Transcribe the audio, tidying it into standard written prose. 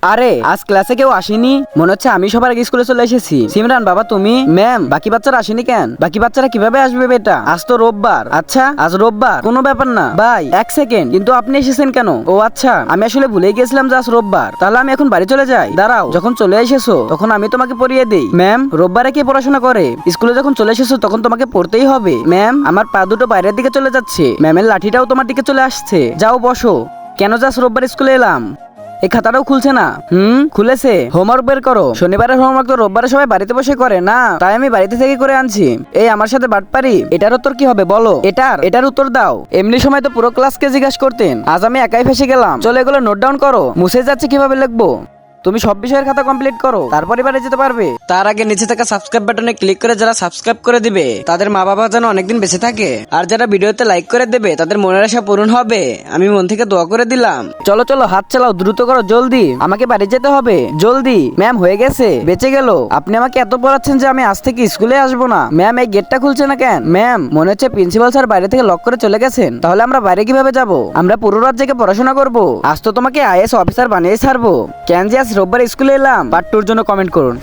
আরে আজ ক্লাসে কেউ আসেনি, মনে হচ্ছে আমি সবার আগে স্কুলে চলে এসেছি। সিমরান বাবা তুমি? ম্যাম বাকি বাচ্চারা আসেনি কেন? বাকি বাচ্চারা কিভাবে আসবে বেটা? আজ তো রোববার। আচ্ছা আজ রোববার, কোনো ব্যাপার না ভাই। এক সেকেন্ড, কিন্তু আপনি এসেছেন কেন? ও আচ্ছা, আমি আসলে ভুলে গিয়েছিলাম যে আজ রোববার। তাহলে আমি এখন বাড়ি চলে যাই? দাঁড়াও, যখন চলে এসেছো তখন আমি তোমাকে পড়িয়ে দেই। ম্যাম রোববারে কে পড়াশোনা করে? স্কুলে যখন চলে এসেছো তখন তোমাকে পড়তেই হবে। ম্যাম আমার পা দুটো বাইরের দিকে চলে যাচ্ছে, ম্যামের লাঠিটাও তোমার দিকে চলে আসছে। যাও বসো। কেন যাস রোববার স্কুলে এলাম? এই খাতাটাও খুলছে না। খুলেছে। হোমওয়ার্ক বের করো। শনিবারের হোমওয়ার্ক তো রোববারে সবাই বাড়িতে বসে করে না, তাই আমি বাড়িতে থেকে করে আনছি। এই আমার সাথে বাটপারি। এটার উত্তর কি হবে বলো? এটার উত্তর দাও। এমনি সময় তো পুরো ক্লাসকে জিজ্ঞাসা করতেন, আজ আমি একাই ফেসে গেলাম। চলো এগুলো নোট ডাউন করো, মুছে যাচ্ছে কিভাবে লিখবো। তুমি সব বিষয়ের খাতা কমপ্লিট করো, তারপরে বাড়ি যেতে পারবে। তার আগে নিচে থাকা সাবস্ক্রাইব বাটনে ক্লিক করে যারা সাবস্ক্রাইব করে দিবে তাদের মা বাবা যেন অনেকদিন বেঁচে থাকে, আর যারা ভিডিওতে লাইক করে দেবে তাদের মনের আশা পূরণ হবে। আমি মন থেকে দোয়া করে দিলাম। চলো চলো হাত চালাও, দ্রুত করো, জলদি, আমাকে বাড়ি যেতে হবে জলদি। ম্যাম হয়ে গেছে, বেঁচে গেল। আপনি আমাকে এত পড়াচ্ছেন যে আমি আজ থেকে স্কুলে আসবো না। ম্যাম এই গেটটা খুলছে না কেন? ম্যাম মনে হচ্ছে প্রিন্সিপাল স্যার বাইরে থেকে লক করে চলে গেছেন। তাহলে আমরা বাইরে কিভাবে যাব? আমরা পুরো রাত জেগে পড়াশোনা করবো। আজ তো তোমাকে আইএস অফিসার বানিয়ে ছাড়বো। কেন যে আজ রোববার স্কুলে এলাম? পার্ট 2 এর জন্য কমেন্ট করুন।